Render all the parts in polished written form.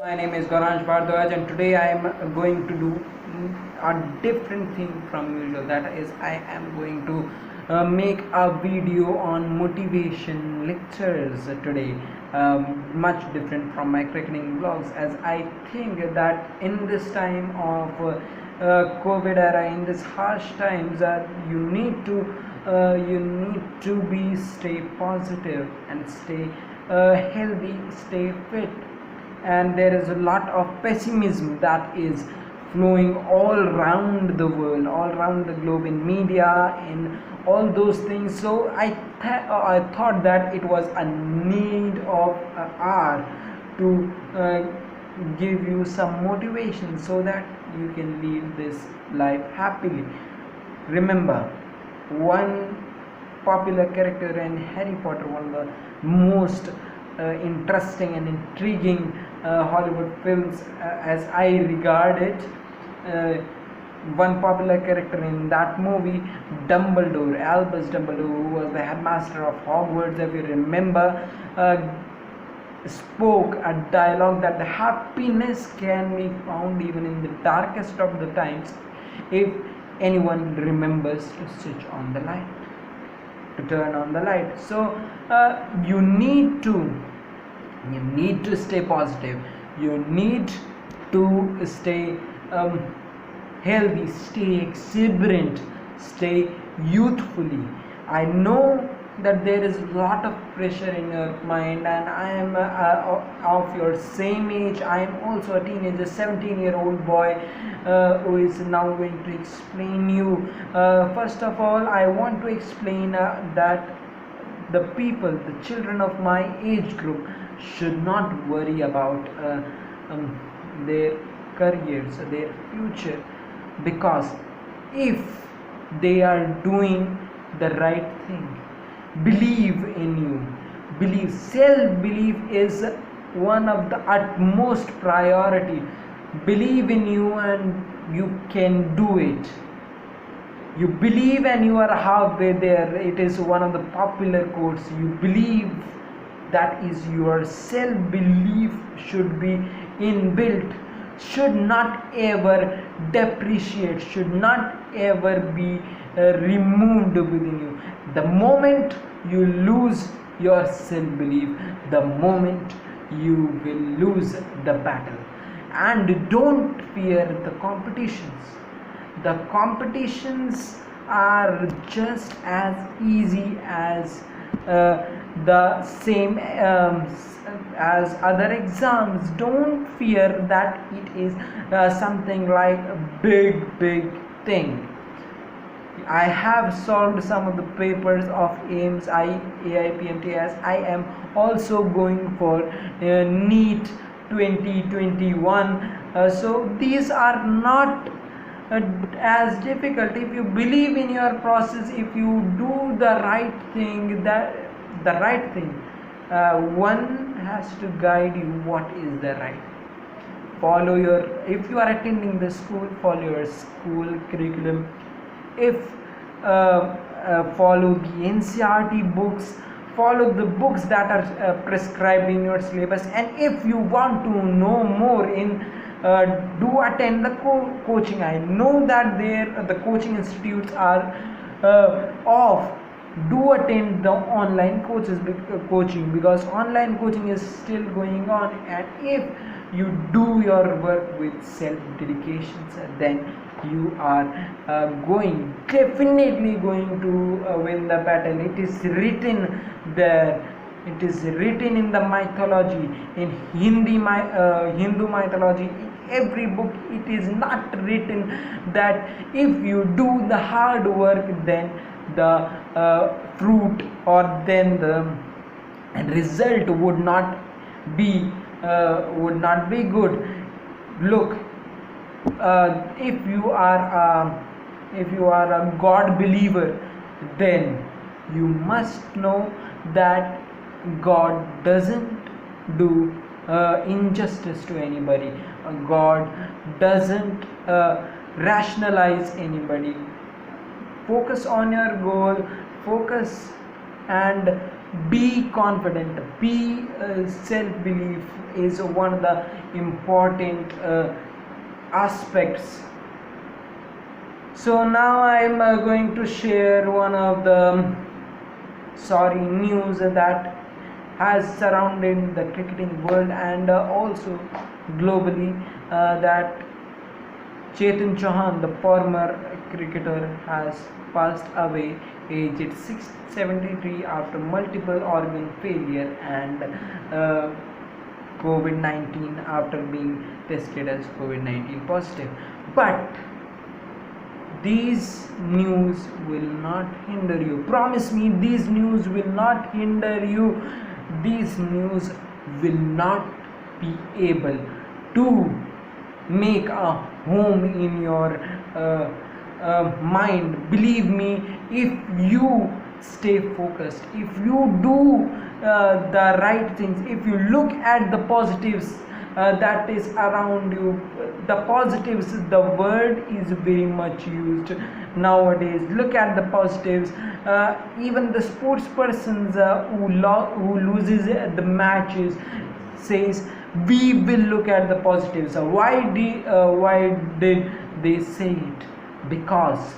My name is Gauraj Bhardwaj and today I am going to do a different thing from usual. That is, I am going to make a video on motivation lectures today. Much different from my cricketing vlogs, as I think that in this time of COVID era, in this harsh times, you need to be stay positive and stay healthy, stay fit. And there is a lot of pessimism that is flowing all around the world, all around the globe, in media, in all those things. So I thought that it was a need of hour to give you some motivation so that you can live this life happily. Remember, one popular character in Harry Potter, one of the most interesting and intriguing Hollywood films, as I regard it. One popular character in that movie, Dumbledore, Albus Dumbledore, who was the headmaster of Hogwarts, if you remember, spoke a dialogue that the happiness can be found even in the darkest of the times if anyone remembers to switch on the light, to turn on the light. So you need to stay positive, you need to stay healthy, stay exuberant, stay youthfully. I know that there is a lot of pressure in your mind, and I am of your same age. I am also a teenager, 17-year-old boy, who is now going to explain you. First of all, I want to explain that the people, the children of my age group, should not worry about their careers, their future, because if they are doing the right thing, believe in you, self-belief is one of the utmost priority. Believe in you and you can do it. You believe and you are halfway there. It is one of the popular quotes. You believe, that is, your self-belief should be inbuilt, should not ever depreciate, should not ever be removed within you. The moment you lose your self-belief, the moment you will lose the battle. And don't fear the competitions. The competitions are just as easy as the same as other exams. Don't fear that it is something like a big thing. I have solved some of the papers of AIMS, AIPMTS. I am also going for NEET 2021. So these are not as difficult. If you believe in your process, if you do the right thing, one has to guide you what is the right. Follow your, if you are attending the school, follow your school curriculum. If follow the NCERT books, follow the books that are prescribed in your syllabus. And if you want to know more in do attend the coaching. I know that the coaching institutes are off. Do attend the online coaching, because online coaching is still going on. And if you do your work with self-dedication, then you are definitely going to win the battle. It is written there. It is written in the mythology, in Hindu mythology. Every book, it is not written that if you do the hard work, then the fruit, or then the result would not be good. Look, if you are a God believer, then you must know that God doesn't do injustice to anybody. God doesn't rationalize anybody. Focus on your goal, focus and Be confident, be self-belief is one of the important aspects. So now I am going to share one of the news that has surrounded the cricketing world and also globally, that Chetan Chauhan, the former cricketer, has passed away aged 73 after multiple organ failure and COVID-19, after being tested as COVID-19 positive. But these news will not hinder you. Promise me, these news will not hinder you. These news will not be able to make a home in your mind. Believe me, if you stay focused, if you do the right things, if you look at the positives that is around you, the positives, the word is very much used nowadays. Look at the positives. Even the sports persons who loses the matches says we will look at the positives. Why did they say it? Because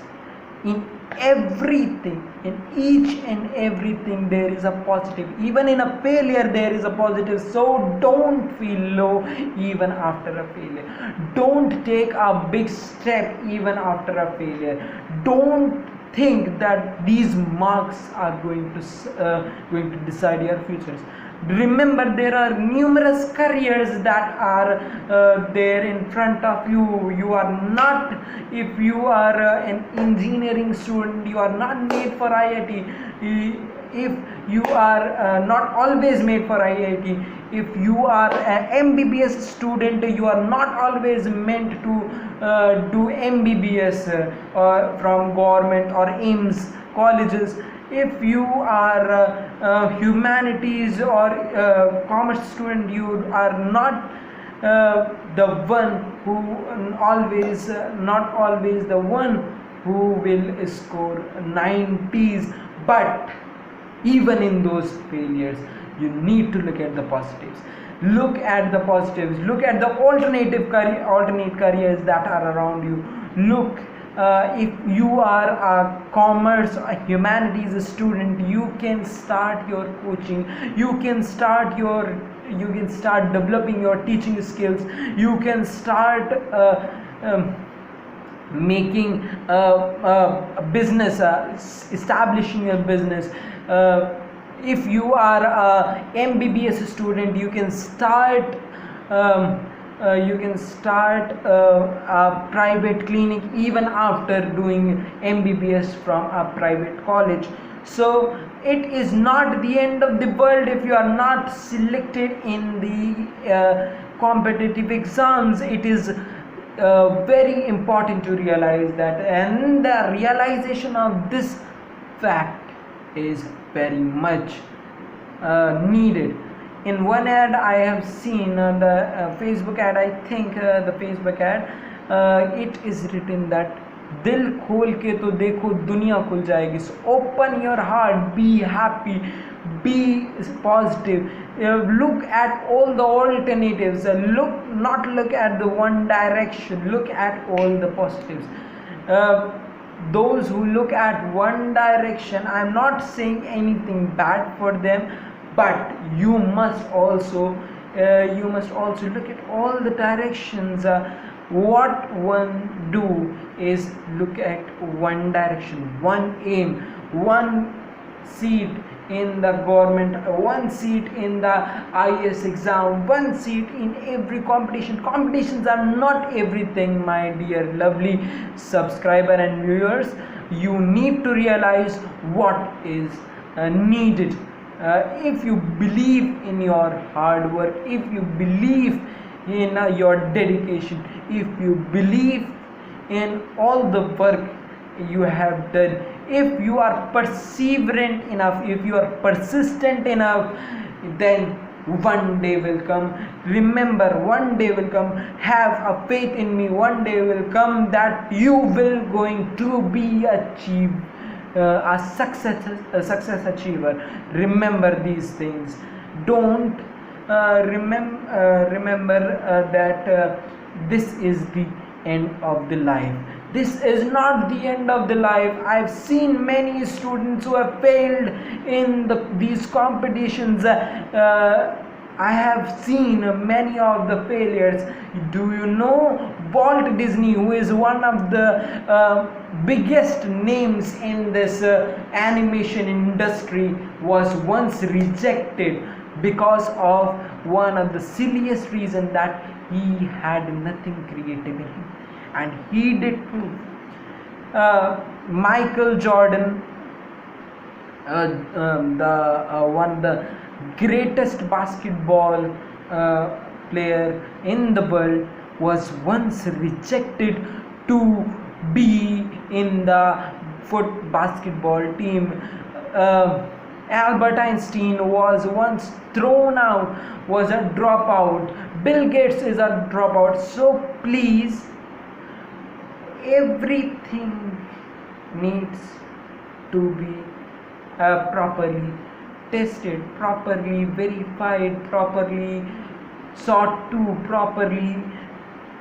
in everything, in each and everything, there is a positive. Even in a failure there is a positive. So don't feel low even after a failure. Don't take a big step even after a failure. Don't think that these marks are going to decide your futures. Remember, there are numerous careers that are there in front of you. You are not, if you are an engineering student, you are not made for IIT. If you are not always made for IIT, if you are an MBBS student, you are not always meant to do MBBS from government or AIMS colleges. If you are humanities or commerce student, you are not the one who not always the one who will score 90s. But even in those failures, you need to look at the positives. Look at the positives. Look at the alternate careers that are around you. Look, if you are a commerce, a humanities student, you can start your coaching. You can start developing your teaching skills. You can start making a business, establishing a business. If you are a MBBS student, you can start a private clinic even after doing MBBS from a private college. So it is not the end of the world if you are not selected in the competitive exams. It is very important to realize that, and the realization of this fact is very much needed. In one ad I have seen, the Facebook ad, I think the Facebook ad, it is written that दिल खोल के तो देखो दुनिया खुल जाएगी. So open your heart, be happy, be positive, look at all the alternatives, look at the one direction, look at all the positives. Those who look at one direction, I am not saying anything bad for them, but you must also look at all the directions. What one do is look at one direction, one aim, one seat in the government, one seat in the IAS exam, one seat in every competition. Competitions are not everything, my dear lovely subscriber and viewers. You need to realize what is needed. If you believe in your hard work, if you believe in your dedication, if you believe in all the work you have done, if you are perseverant enough, if you are persistent enough, then one day will come. Remember, one day will come. Have a faith in me. One day will come that you will going to be achieved a success achiever, remember these things. Don't remember that this is the end of the life. This is not the end of the life. I've seen many students who have failed in these competitions. I have seen many of the failures. Do you know Walt Disney, who is one of the biggest names in this animation industry, was once rejected because of one of the silliest reason, that he had nothing creative in him, and he did prove. Michael Jordan, the greatest basketball player in the world, was once rejected to be in the foot basketball team. Albert Einstein was once thrown out, was a dropout. Bill Gates is a dropout. So please, everything needs to be properly tested, properly verified, properly sought to, properly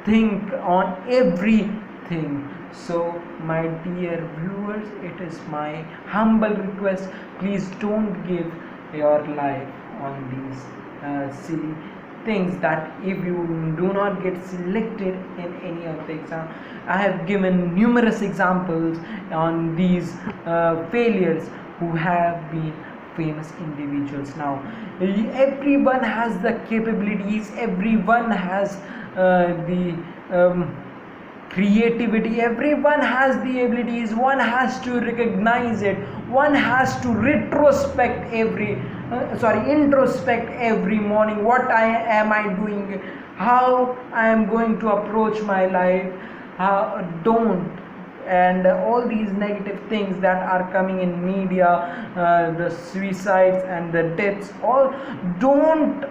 think on everything. So my dear viewers, it is my humble request, please don't give your life on these silly things, that if you do not get selected in any of the exam. I have given numerous examples on these failures who have been famous individuals. Now everyone has the capabilities, everyone has the creativity, everyone has the abilities. One has to recognize it, one has to introspect every morning. What am I doing, how I am going to approach my life, don't. And all these negative things that are coming in media, the suicides and the deaths, all don't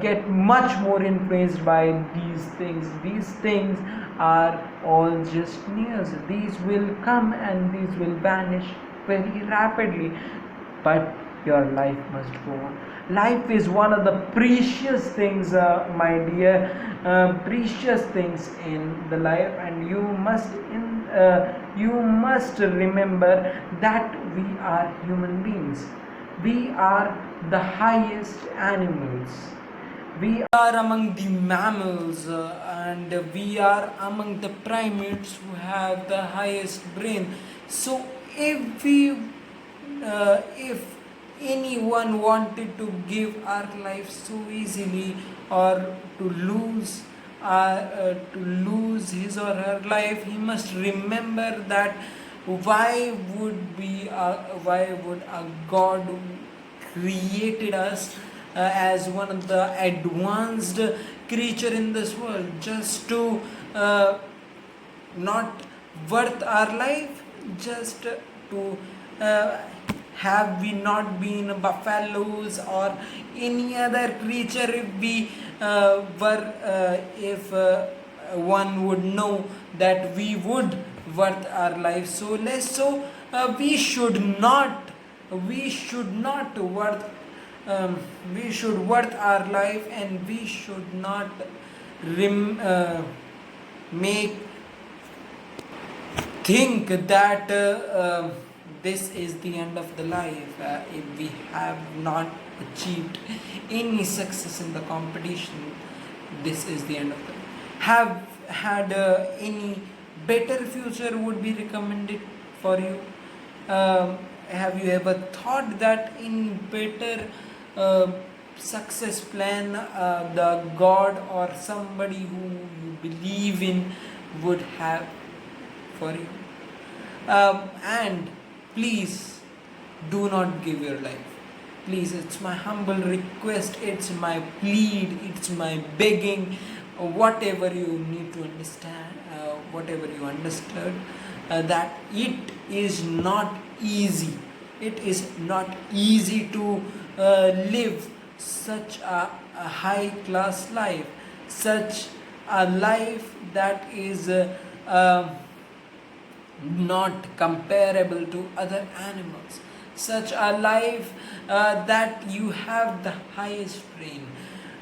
get much more influenced by these things. These things are all just news. These will come and these will vanish very rapidly, but your life must go on. Life is one of the precious things, my dear, precious things in the life, and you must remember that we are human beings. We are the highest animals. We are among the mammals, and we are among the primates who have the highest brain. So if anyone wanted to give our life so easily, or to lose his or her life, he must remember that why would a God who created us as one of the advanced creature in this world, just to not worth our life, just to have we not been buffaloes or any other creature, if one would know that we would worth our life so less. So we should not worth we should worth our life, and we should not make think that this is the end of the life. If we have not achieved any success in the competition, this is the end of the life. Have had any better future would be recommended for you? Have you ever thought that in better success plan the God or somebody who you believe in would have for you? And please do not give your life. Please, it's my humble request, it's my plead, it's my begging, whatever you need to understand, whatever you understood, that it is not easy. It is not easy to live such a high class life, such a life that is not comparable to other animals. Such a life that you have the highest brain,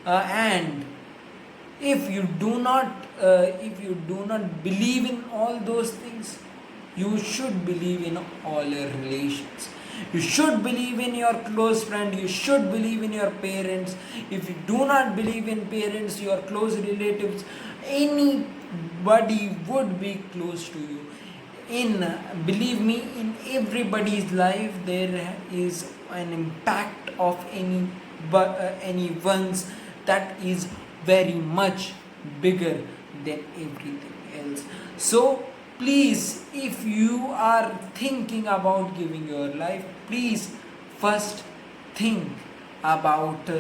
and if you do not believe in all those things, you should believe in all your relations. You should believe in your close friend. You should believe in your parents. If you do not believe in parents, your close relatives, anybody would be close to you. In Believe me, in everybody's life there is an impact of anyone's that is very much bigger than everything else. So please, if you are thinking about giving your life, please first think about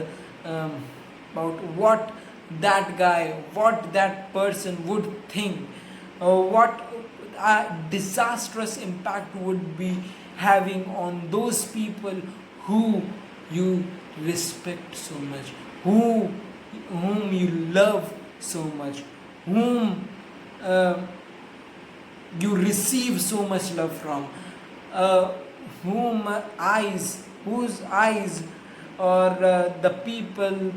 um, about what that guy, what that person would think, what a disastrous impact would be having on those people who you respect so much, whom you love so much, whom uh, you receive so much love from, uh, whose eyes, or the people,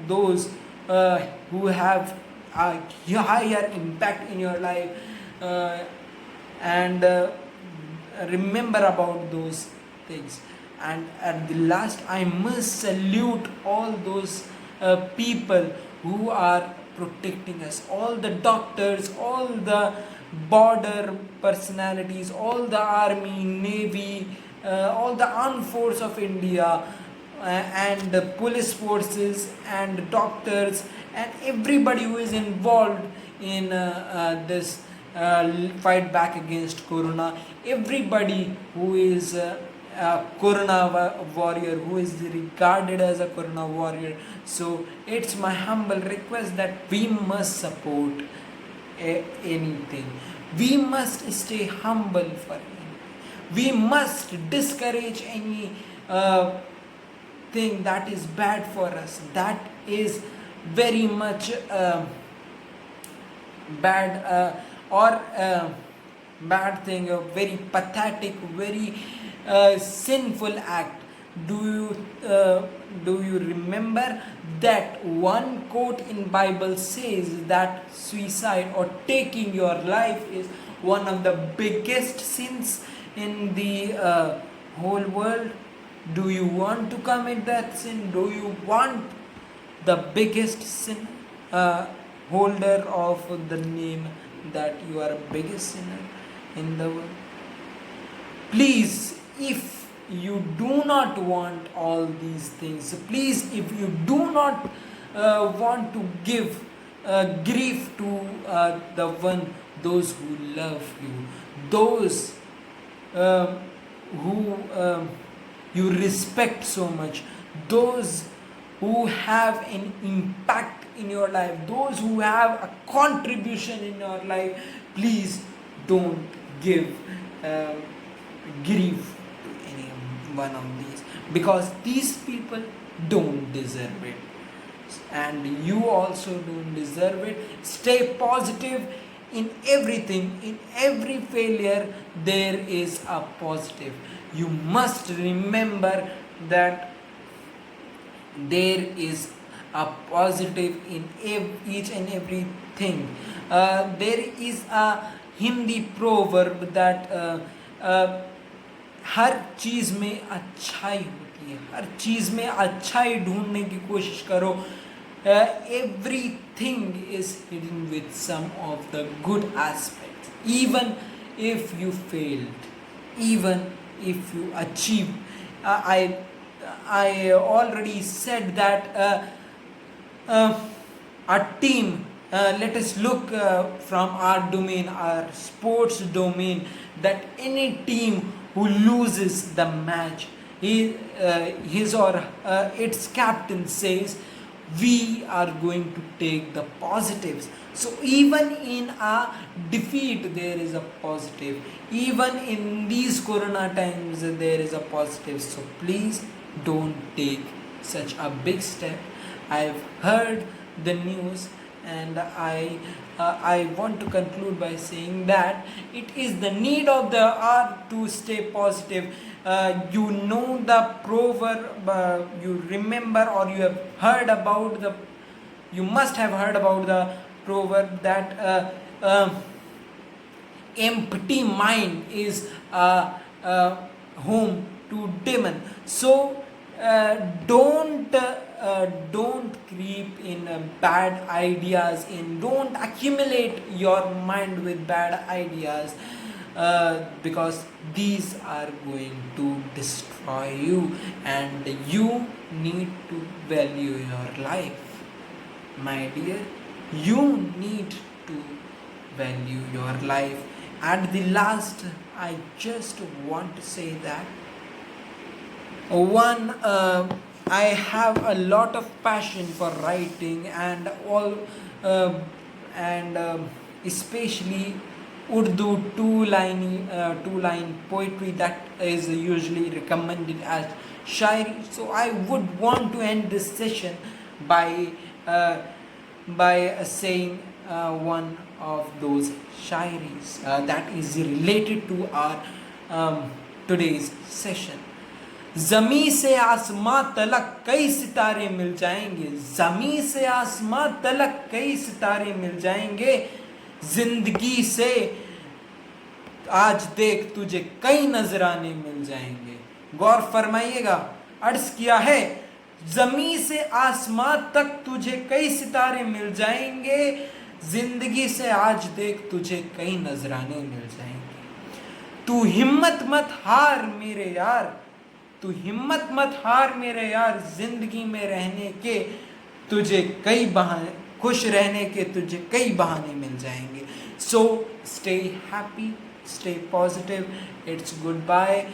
those who have a higher impact in your life, uh, and remember about those things. And at the last, I must salute all those people who are protecting us, all the doctors, all the border personalities, all the army, navy, all the armed force of India, and the police forces and doctors and everybody who is involved in this fight back against corona, everybody who is a corona warrior, who is regarded as a corona warrior. So it's my humble request that we must support anything. We must stay humble for anything. We must discourage any thing that is bad for us, that is very much bad, or bad thing, a very pathetic, very sinful act. Do you remember that one quote in Bible says that suicide or taking your life is one of the biggest sins in the whole world? Do you want to commit that sin? Do you want the biggest sin holder of the name that you are biggest sinner in the world? Please, if you do not want all these things, please, if you do not want to give grief to those who love you, those who you respect so much, those who have an impact in your life, those who have a contribution in your life, please don't give grief to any one of these, because these people don't deserve it, and you also don't deserve it. Stay positive. In everything, in every failure there is a positive. You must remember that there is a positive in each and everything. There is a Hindi proverb that हर चीज़ में अच्छाई होती है, हर चीज़ में अच्छाई ढूंढने की कोशिश करो. Everything is hidden with some of the good aspects. Even if you failed, even if you achieved, I already said that a team, let us look from our domain, our sports domain, that any team who loses the match, his or its captain says, we are going to take the positives. So even in a defeat there is a positive, even in these corona times there is a positive. So please don't take such a big step. I've heard the news, and I want to conclude by saying that it is the need of the hour to stay positive. You know the proverb, you remember or you have heard about the, you must have heard about the proverb that empty mind is home to demon. So don't creep in bad ideas, in don't accumulate your mind with bad ideas, because these are going to destroy you, and you need to value your life, my dear. You need to value your life. At the last, I just want to say that one, I have a lot of passion for writing and all, uh, and especially Urdu two line poetry that is usually recommended as shairi. So I would want to end this session by uh, saying one of those shairis that is related to our today's session. जमी से आसमां तलक कई सितारे मिल जाएंगे, जमी से आसमां तलक कई सितारे मिल जाएंगे, जिंदगी से आज देख तुझे कई नजराने मिल जाएंगे. गौर फरमाइएगा, अर्ज किया है जमी से आसमां तक तुझे कई सितारे मिल जाएंगे, जिंदगी से आज देख तुझे कई नजराने मिल जाएंगे. तू हिम्मत मत हार मेरे यार, तू हिम्मत मत हार मेरे यार, जिंदगी में रहने के तुझे कई बहाने, खुश रहने के तुझे कई बहाने मिल जाएंगे. So stay happy, stay positive. It's goodbye.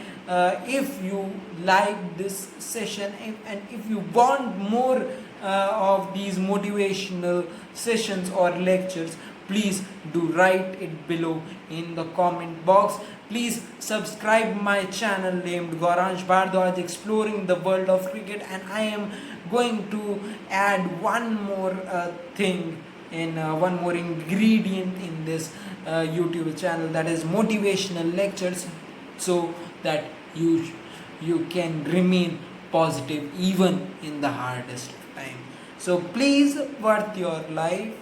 If you like this session, and if you want more of these motivational sessions or lectures, please do write it below in the comment box. Please subscribe my channel named Gauransh Bhardwaj Exploring the World of Cricket, and I am going to add one more thing in one more ingredient in this YouTube channel, that is motivational lectures, so that you can remain positive even in the hardest time. So please worth your life,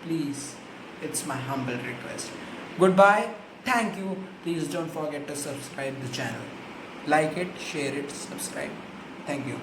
please, it's my humble request. Goodbye, thank you. Please don't forget to subscribe the channel, like it, share it, subscribe. Thank you.